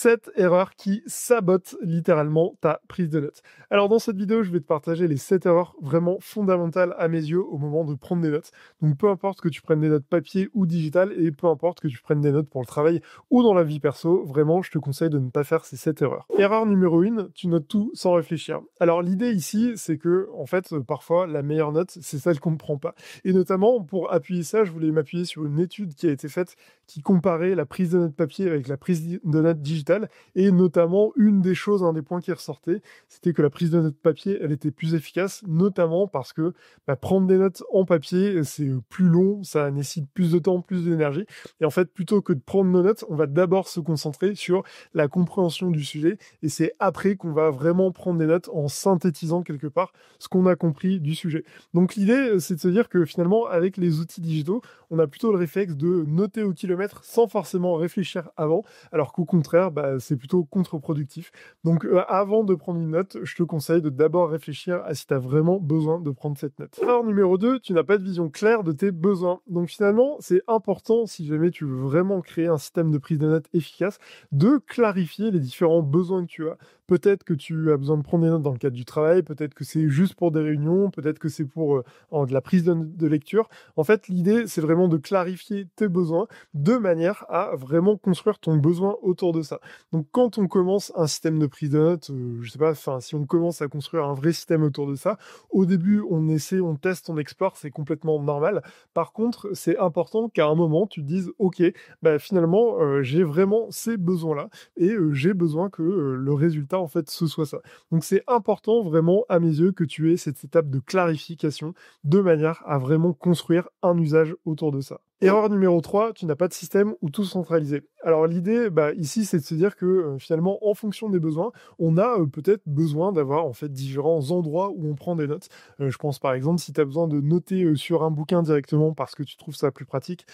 7 erreurs qui sabotent littéralement ta prise de notes. Alors dans cette vidéo, je vais te partager les 7 erreurs vraiment fondamentales à mes yeux au moment de prendre des notes. Donc peu importe que tu prennes des notes papier ou digitales et peu importe que tu prennes des notes pour le travail ou dans la vie perso, vraiment je te conseille de ne pas faire ces 7 erreurs. Erreur numéro 1, tu notes tout sans réfléchir. Alors l'idée ici, c'est que en fait parfois la meilleure note, c'est celle qu'on ne prend pas. Et notamment pour appuyer ça, je voulais m'appuyer sur une étude qui a été faite qui comparait la prise de notes papier avec la prise de notes digitale. Et notamment, une des choses, un des points qui ressortait, c'était que la prise de notes papier, elle était plus efficace, notamment parce que prendre des notes en papier, c'est plus long, ça nécessite plus de temps, plus d'énergie. Et en fait, plutôt que de prendre nos notes, on va d'abord se concentrer sur la compréhension du sujet. Et c'est après qu'on va vraiment prendre des notes en synthétisant quelque part ce qu'on a compris du sujet. Donc l'idée, c'est de se dire que finalement, avec les outils digitaux, on a plutôt le réflexe de noter au kilomètre sans forcément réfléchir avant, alors qu'au contraire, c'est plutôt contre-productif. Donc avant de prendre une note, je te conseille de d'abord réfléchir à si tu as vraiment besoin de prendre cette note. Erreur numéro 2, tu n'as pas de vision claire de tes besoins. Donc finalement, c'est important, si jamais tu veux vraiment créer un système de prise de notes efficace, de clarifier les différents besoins que tu as. Peut-être que tu as besoin de prendre des notes dans le cadre du travail, peut-être que c'est juste pour des réunions, peut-être que c'est pour de la prise de lecture. En fait, l'idée, c'est vraiment de clarifier tes besoins de manière à vraiment construire ton besoin autour de ça. Donc, quand on commence un système de prise de notes, je sais pas, enfin, si on commence à construire un vrai système autour de ça, au début, on essaie, on teste, on explore, c'est complètement normal. Par contre, c'est important qu'à un moment, tu te dises, OK, finalement, j'ai vraiment ces besoins-là et j'ai besoin que le résultat, en fait, ce soit ça. Donc, c'est important vraiment, à mes yeux, que tu aies cette étape de clarification de manière à vraiment construire un usage autour de ça. Erreur numéro 3, tu n'as pas de système ou tout centralisé. Alors l'idée, ici, c'est de se dire que finalement, en fonction des besoins, on a peut-être besoin d'avoir en fait différents endroits où on prend des notes. Je pense par exemple, si tu as besoin de noter sur un bouquin directement parce que tu trouves ça plus pratique,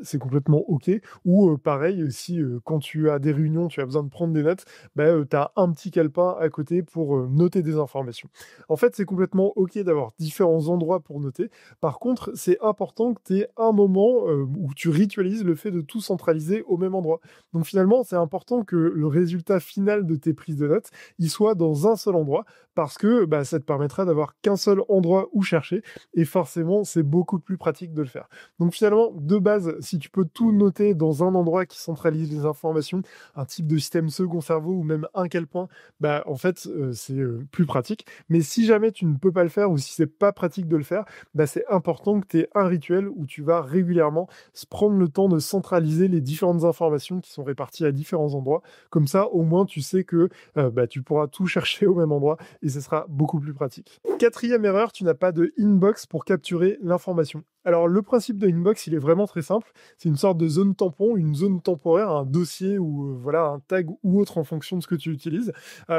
c'est complètement OK. Ou pareil, si quand tu as des réunions, tu as besoin de prendre des notes, tu as un petit calepin à côté pour noter des informations. En fait, c'est complètement OK d'avoir différents endroits pour noter. Par contre, c'est important que tu aies un moment où tu ritualises le fait de tout centraliser au même endroit. Donc finalement, c'est important que le résultat final de tes prises de notes, il soit dans un seul endroit, parce que ça te permettra d'avoir qu'un seul endroit où chercher, et forcément, c'est beaucoup plus pratique de le faire. Donc finalement, de base, si tu peux tout noter dans un endroit qui centralise les informations, un type de système second cerveau, ou même un calepin, en fait, c'est plus pratique. Mais si jamais tu ne peux pas le faire, ou si c'est pas pratique de le faire, c'est important que tu aies un rituel où tu vas régulièrement se prendre le temps de centraliser les différentes informations qui sont réparties à différents endroits. Comme ça, au moins, tu sais que tu pourras tout chercher au même endroit et ce sera beaucoup plus pratique. Quatrième erreur, tu n'as pas de inbox pour capturer l'information. Alors, le principe de inbox, il est vraiment très simple. C'est une sorte de zone tampon, une zone temporaire, un dossier ou voilà, un tag ou autre en fonction de ce que tu utilises.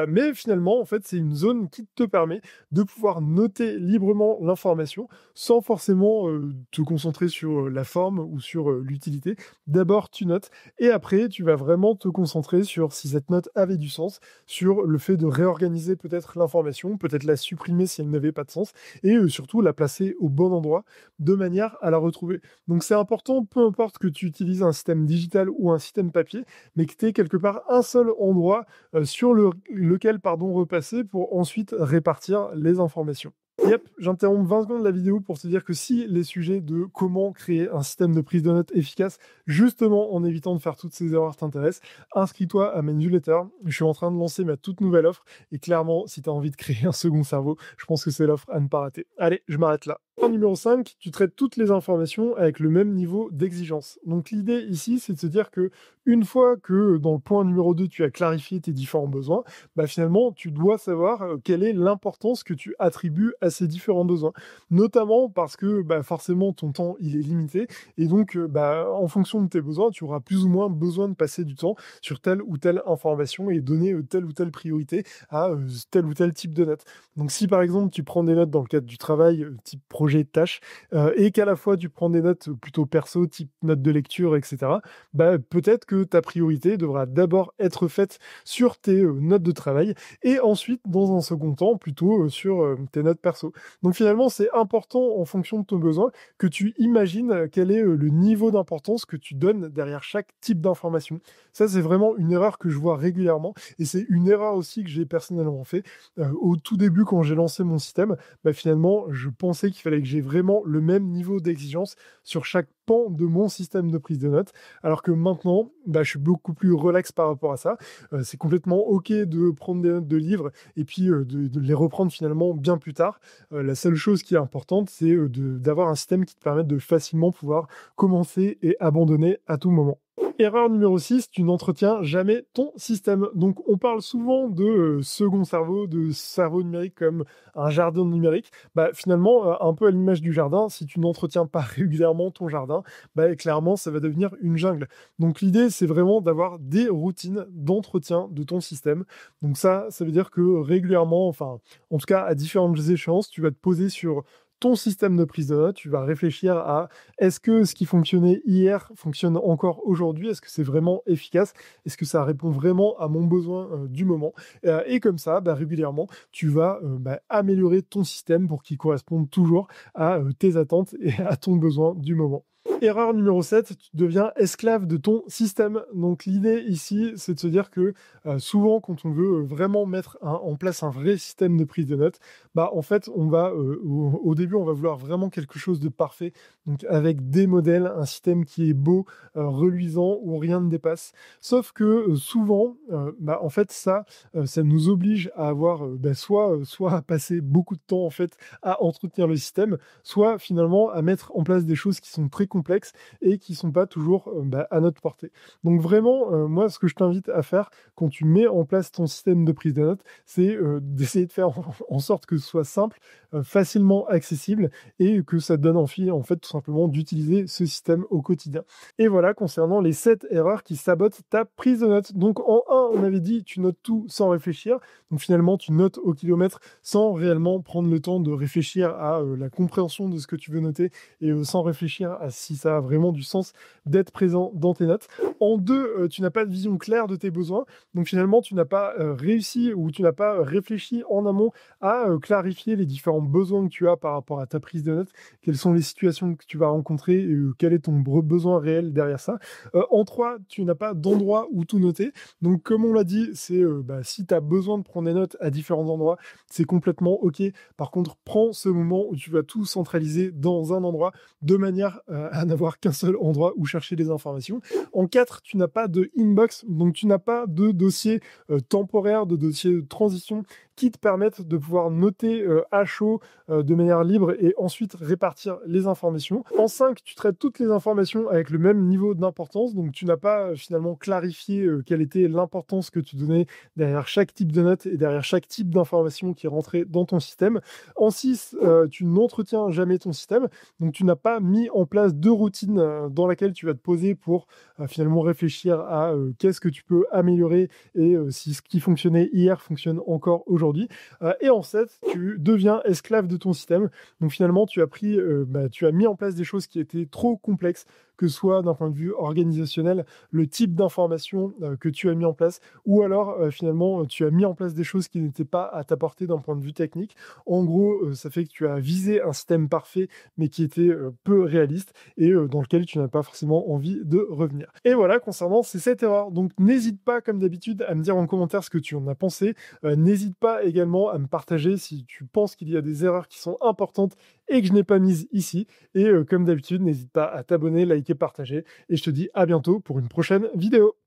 Mais finalement, en fait, c'est une zone qui te permet de pouvoir noter librement l'information sans forcément te concentrer sur la forme ou sur l'utilité. D'abord, tu notes et après, tu vas vraiment te concentrer sur si cette note avait du sens, sur le fait de réorganiser peut-être l'information, peut-être la supprimer si elle n'avait pas de sens et surtout la placer au bon endroit de manière à la retrouver. Donc c'est important, peu importe que tu utilises un système digital ou un système papier, mais que tu aies quelque part un seul endroit sur lequel repasser pour ensuite répartir les informations. Yep, j'interromps 20 secondes la vidéo pour te dire que si les sujets de comment créer un système de prise de notes efficace, justement en évitant de faire toutes ces erreurs t'intéressent, inscris-toi à ma newsletter. Je suis en train de lancer ma toute nouvelle offre et clairement, si tu as envie de créer un second cerveau, je pense que c'est l'offre à ne pas rater. Allez, je m'arrête là. Numéro 5, tu traites toutes les informations avec le même niveau d'exigence. Donc l'idée ici, c'est de se dire que une fois que dans le point numéro 2, tu as clarifié tes différents besoins, finalement, tu dois savoir quelle est l'importance que tu attribues à ces différents besoins. Notamment parce que forcément, ton temps, il est limité. Et donc, en fonction de tes besoins, tu auras plus ou moins besoin de passer du temps sur telle ou telle information et donner telle ou telle priorité à tel ou tel type de notes. Donc si par exemple, tu prends des notes dans le cadre du travail, type projet, projets, tâches, et qu'à la fois tu prends des notes plutôt perso, type notes de lecture, et cetera, bah, peut-être que ta priorité devra d'abord être faite sur tes, notes de travail et ensuite, dans un second temps, plutôt, sur, tes notes perso. Donc finalement, c'est important en fonction de ton besoin que tu imagines, quel est, le niveau d'importance que tu donnes derrière chaque type d'information. Ça, c'est vraiment une erreur que je vois régulièrement et c'est une erreur aussi que j'ai personnellement fait. Au tout début, quand j'ai lancé mon système, bah, finalement, je pensais qu'il fallait que j'ai vraiment le même niveau d'exigence sur chaque pan de mon système de prise de notes, alors que maintenant, bah, je suis beaucoup plus relax par rapport à ça. C'est complètement OK de prendre des notes de livres et puis, de les reprendre finalement bien plus tard. La seule chose qui est importante, c'est, d'avoir un système qui te permette de facilement pouvoir commencer et abandonner à tout moment. Erreur numéro 6, tu n'entretiens jamais ton système. Donc on parle souvent de, second cerveau, de cerveau numérique comme un jardin numérique. Bah, finalement, un peu à l'image du jardin, si tu n'entretiens pas régulièrement ton jardin, bah, clairement ça va devenir une jungle. Donc l'idée, c'est vraiment d'avoir des routines d'entretien de ton système. Donc ça veut dire que régulièrement, enfin, en tout cas à différentes échéances, tu vas te poser sur ton système de prise de notes, tu vas réfléchir à: est-ce que ce qui fonctionnait hier fonctionne encore aujourd'hui? Est-ce que c'est vraiment efficace? Est-ce que ça répond vraiment à mon besoin, du moment? Et comme ça, bah, régulièrement, tu vas, bah, améliorer ton système pour qu'il corresponde toujours à, tes attentes et à ton besoin du moment. Erreur numéro 7, tu deviens esclave de ton système. Donc l'idée ici, c'est de se dire que, souvent quand on veut, vraiment mettre en place un vrai système de prise de notes, bah, en fait, on va, au début, on va vouloir vraiment quelque chose de parfait, donc avec des modèles, un système qui est beau, reluisant, où rien ne dépasse. Sauf que, souvent, bah, en fait, ça nous oblige à avoir, bah, soit à passer beaucoup de temps, en fait, à entretenir le système, soit finalement à mettre en place des choses qui sont très complexes et qui sont pas toujours, bah, à notre portée. Donc vraiment, moi, ce que je t'invite à faire quand tu mets en place ton système de prise de notes, c'est, d'essayer de faire en sorte que ce soit simple, facilement accessible et que ça te donne envie, en fait, tout simplement d'utiliser ce système au quotidien. Et voilà concernant les 7 erreurs qui sabotent ta prise de notes. Donc en 1, on avait dit: «Tu notes tout sans réfléchir». Donc finalement, tu notes au kilomètre sans réellement prendre le temps de réfléchir à, la compréhension de ce que tu veux noter et sans réfléchir à si ça a vraiment du sens d'être présent dans tes notes. En 2, tu n'as pas de vision claire de tes besoins. Donc finalement, tu n'as pas, réussi ou tu n'as pas réfléchi en amont à, clarifier les différents besoins que tu as par rapport à ta prise de notes. Quelles sont les situations que tu vas rencontrer et quel est ton besoin réel derrière ça. En 3, tu n'as pas d'endroit où tout noter. Donc comme on l'a dit, c'est, bah, si tu as besoin de prendre des notes à différents endroits, c'est complètement OK. Par contre, prends ce moment où tu vas tout centraliser dans un endroit de manière, à n'avoir qu'un seul endroit où chercher les informations. En 4, tu n'as pas de inbox, donc tu n'as pas de dossier, temporaire, de dossier de transition qui te permettent de pouvoir noter, à chaud, de manière libre et ensuite répartir les informations. En 5, tu traites toutes les informations avec le même niveau d'importance, donc tu n'as pas, finalement clarifié, quelle était l'importance que tu donnais derrière chaque type de note et derrière chaque type d'information qui rentrait dans ton système. En 6, tu n'entretiens jamais ton système, donc tu n'as pas mis en place de routine, dans laquelle tu vas te poser pour, finalement réfléchir à, qu'est-ce que tu peux améliorer et si ce qui fonctionnait hier fonctionne encore aujourd'hui. Et en 7, tu deviens esclave de ton système. Donc finalement, bah, tu as mis en place des choses qui étaient trop complexes, que ce soit d'un point de vue organisationnel, le type d'information, que tu as mis en place, ou alors, finalement, tu as mis en place des choses qui n'étaient pas à ta portée d'un point de vue technique. En gros, ça fait que tu as visé un système parfait, mais qui était, peu réaliste et dans lequel tu n'as pas forcément envie de revenir. Et voilà concernant ces 7 erreurs. Donc n'hésite pas, comme d'habitude, à me dire en commentaire ce que tu en as pensé. N'hésite pas également à me partager si tu penses qu'il y a des erreurs qui sont importantes et que je n'ai pas mises ici. Et comme d'habitude, n'hésite pas à t'abonner, liker, partager. Et je te dis à bientôt pour une prochaine vidéo.